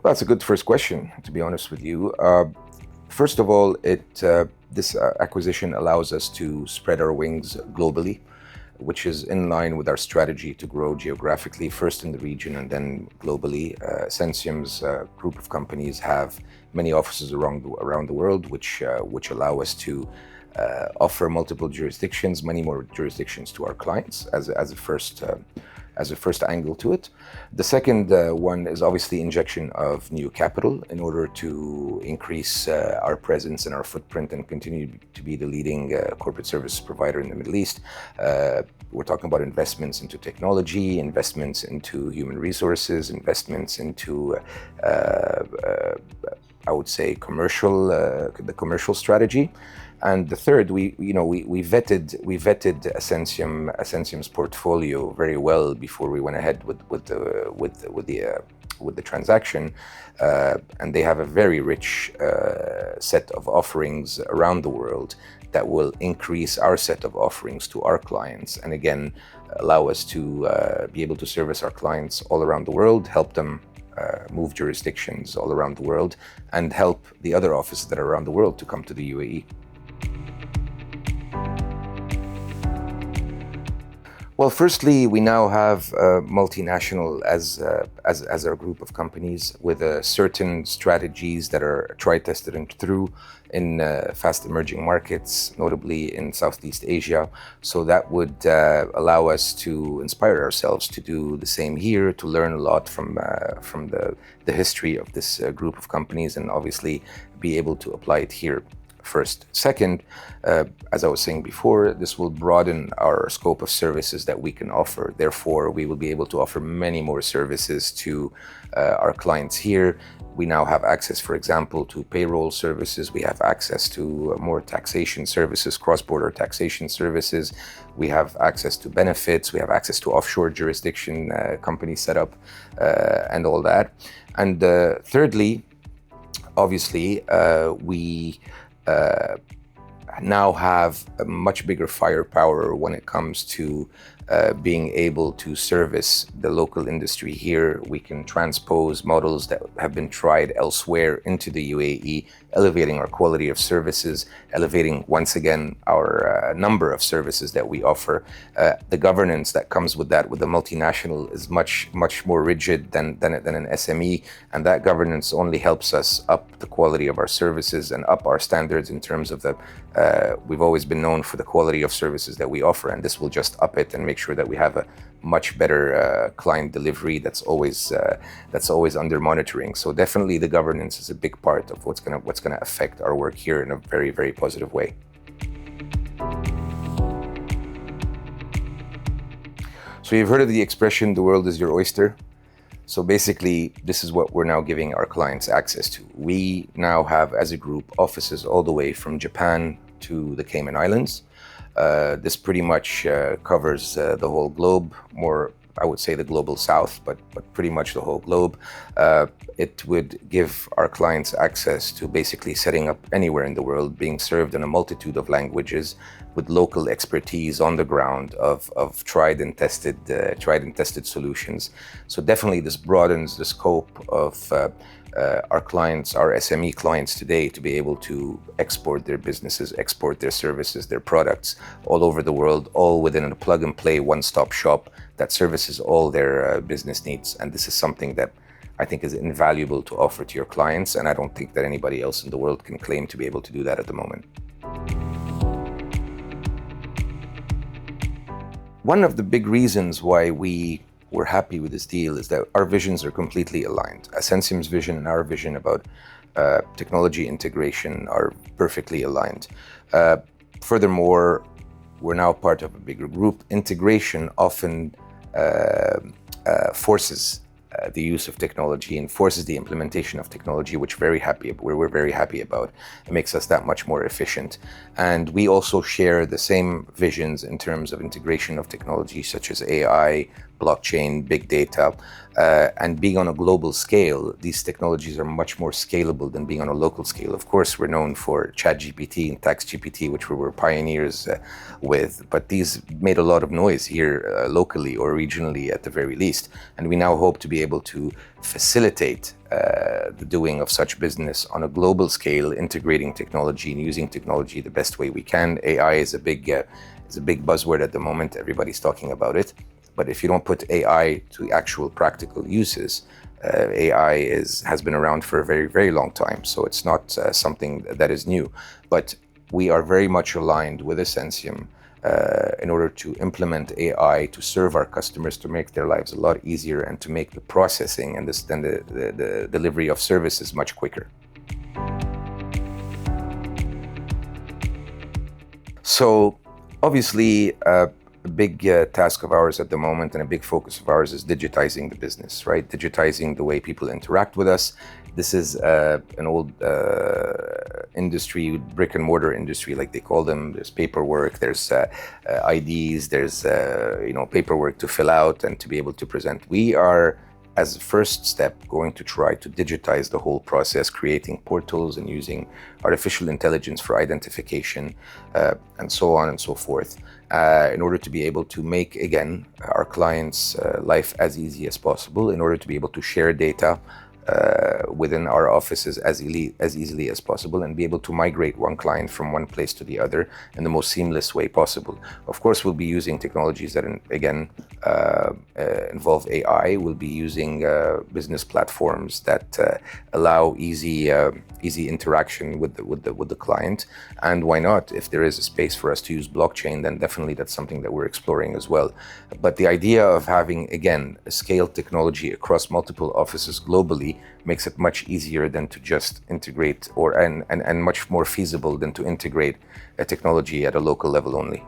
Well, that's a good first question, to be honest with you. First of all, this acquisition allows us to spread our wings globally, which is in line with our strategy to grow geographically, first in the region and then globally. Ascentium's group of companies have many offices around the world, which allow us to offer multiple jurisdictions, many more jurisdictions to our clients as a first angle to it. The second one is obviously injection of new capital in order to increase our presence and our footprint and continue to be the leading corporate service provider in the Middle East. We're talking about investments into technology, investments into human resources, investments into, I would say, the commercial strategy. And the third, we vetted Ascentium's portfolio very well before we went ahead with the transaction, and they have a very rich set of offerings around the world that will increase our set of offerings to our clients, and again allow us to be able to service our clients all around the world, help them move jurisdictions all around the world, and help the other offices that are around the world to come to the UAE. Well, firstly, we now have multinational as our group of companies with certain strategies that are tried, tested, and true in fast emerging markets, notably in Southeast Asia. So that would allow us to inspire ourselves to do the same here, to learn a lot from the history of this group of companies, and obviously be able to apply it here. First. Second, as I was saying before, this will broaden our scope of services that we can offer. Therefore, we will be able to offer many more services to our clients here. We now have access, for example, to payroll services. We have access to more taxation services, cross-border taxation services. We have access to benefits. We have access to offshore jurisdiction company setup and all that. And thirdly, obviously, we now have a much bigger firepower when it comes to being able to service the local industry here. We can transpose models that have been tried elsewhere into the UAE, elevating our quality of services, elevating once again our number of services that we offer. The governance that comes with that, with the multinational, is much more rigid than an SME, and that governance only helps us up the quality of our services and up our standards in terms of we've always been known for the quality of services that we offer, and this will just up it and make sure that we have a much better client delivery that's always under monitoring. So definitely the governance is a big part of what's gonna affect our work here in a very, very positive way. So you've heard of the expression, the world is your oyster. So basically, this is what we're now giving our clients access to. We now have, as a group, offices all the way from Japan to the Cayman Islands. This pretty much covers the whole globe, more, I would say, the global south, but pretty much the whole globe. It would give our clients access to basically setting up anywhere in the world, being served in a multitude of languages, with local expertise on the ground of tried and tested solutions. So definitely this broadens the scope of our clients, our SME clients today, to be able to export their businesses, export their services, their products all over the world, all within a plug-and-play one-stop shop that services all their business needs. And this is something that I think is invaluable to offer to your clients, and I don't think that anybody else in the world can claim to be able to do that at the moment. One of the big reasons why we were happy with this deal is that our visions are completely aligned. Ascentium's vision and our vision about technology integration are perfectly aligned. Furthermore, we're now part of a bigger group. Integration often forces the use of technology and forces the implementation of technology, which we're very happy about. It makes us that much more efficient. And we also share the same visions in terms of integration of technology such as AI, blockchain, big data, and being on a global scale, these technologies are much more scalable than being on a local scale. Of course, we're known for ChatGPT and TaxGPT, which we were pioneers with, but these made a lot of noise here locally or regionally at the very least. And we now hope to be able to facilitate the doing of such business on a global scale, integrating technology and using technology the best way we can. AI is a big buzzword at the moment. Everybody's talking about it. But if you don't put AI to actual practical uses, AI has been around for a very, very long time. So it's not something that is new. But we are very much aligned with Ascentium in order to implement AI to serve our customers, to make their lives a lot easier, and to make the processing and the delivery of services much quicker. So obviously, a big task of ours at the moment and a big focus of ours is digitizing the business, right? Digitizing the way people interact with us. This is an old industry, brick and mortar industry, like they call them. There's paperwork, there's IDs, there's paperwork to fill out and to be able to present. We are, as a first step, going to try to digitize the whole process, creating portals and using artificial intelligence for identification and so on and so forth, in order to be able to make, again, our clients' life as easy as possible, in order to be able to share data within our offices as easily as possible, and be able to migrate one client from one place to the other in the most seamless way possible. Of course, we'll be using technologies that, again, involve AI. We'll be using business platforms that allow easy interaction with the client. And why not? If there is a space for us to use blockchain, then definitely that's something that we're exploring as well. But the idea of having, again, a scaled technology across multiple offices globally makes it much easier than to just integrate, and much more feasible than to integrate a technology at a local level only.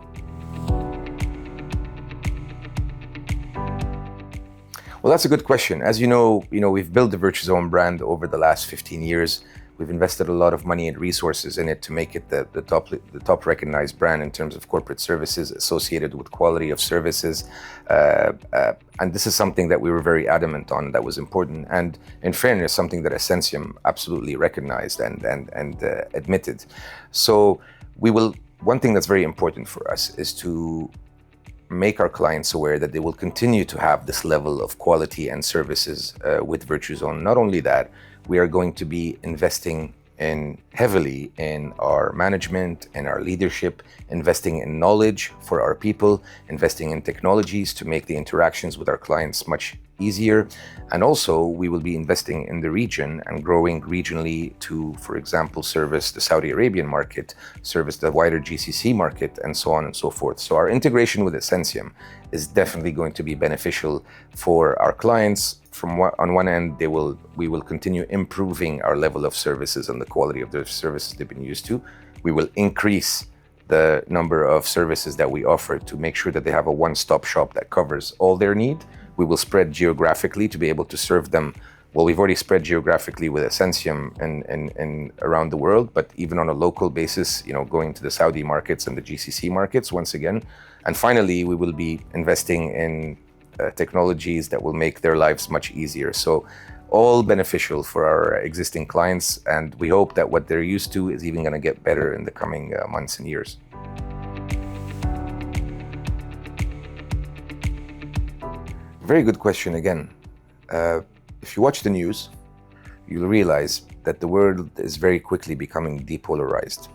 Well, that's a good question. As you know, we've built the Virtuzone brand over the last 15 years. We've invested a lot of money and resources in it to make it the top recognized brand in terms of corporate services associated with quality of services. And this is something that we were very adamant on, that was important. And in fairness, something that Ascentium absolutely recognized and admitted. So one thing that's very important for us is to make our clients aware that they will continue to have this level of quality and services with Virtuzone. Not only that, we are going to be investing heavily in our management and our leadership, investing in knowledge for our people, investing in technologies to make the interactions with our clients much easier. And also, we will be investing in the region and growing regionally to, for example, service the Saudi Arabian market, service the wider GCC market, and so on and so forth. So our integration with Ascentium is definitely going to be beneficial for our clients. On one end, we will continue improving our level of services and the quality of the services they've been used to. We will increase the number of services that we offer to make sure that they have a one-stop shop that covers all their need. We will spread geographically to be able to serve them. Well, we've already spread geographically with Ascentium and around the world, but even on a local basis, going to the Saudi markets and the GCC markets once again. And finally, we will be investing in technologies that will make their lives much easier. So all beneficial for our existing clients, and we hope that what they're used to is even going to get better in the coming months and years. Very good question again. If you watch the news, you'll realize that the world is very quickly becoming depolarized.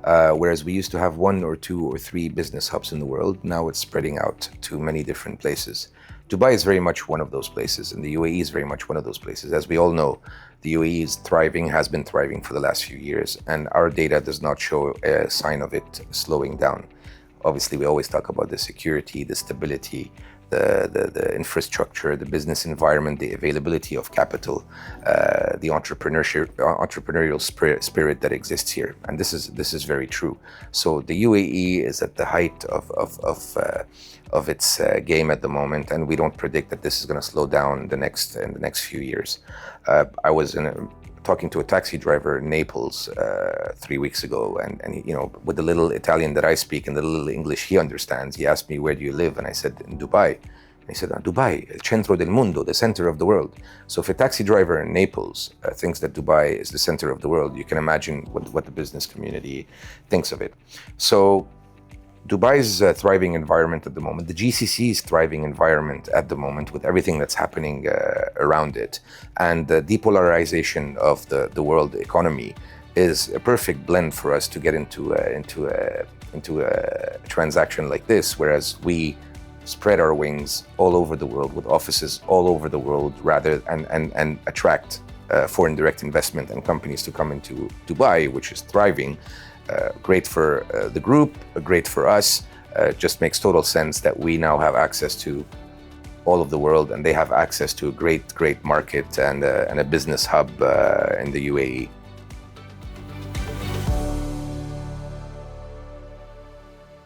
Whereas we used to have 1 or 2 or 3 business hubs in the world, now it's spreading out to many different places. Dubai is very much one of those places, and the UAE is very much one of those places. As we all know, the UAE is thriving, has been thriving for the last few years, and our data does not show a sign of it slowing down. Obviously, we always talk about the security, the stability, the infrastructure, the business environment, the availability of capital, the entrepreneurial spirit that exists here, and this is very true. So the UAE is at the height of its game at the moment, and we don't predict that this is going to slow down in the next few years. I was talking to a taxi driver in Naples 3 weeks ago, and with the little Italian that I speak and the little English he understands, he asked me, "Where do you live?" And I said, "In Dubai." And He said, Dubai, el centro del mundo, the center of the world. So if a taxi driver in Naples thinks that Dubai is the center of the world, you can imagine what the business community thinks of it. So Dubai's a thriving environment at the moment. The GCC's thriving environment at the moment, with everything that's happening around it, and the depolarization of the world economy, is a perfect blend for us to get into a transaction like this. Whereas we spread our wings all over the world with offices all over the world, rather and attract foreign direct investment and companies to come into Dubai, which is thriving. Great for the group, great for us. Just makes total sense that we now have access to all of the world, and they have access to a great market and a business hub in the UAE.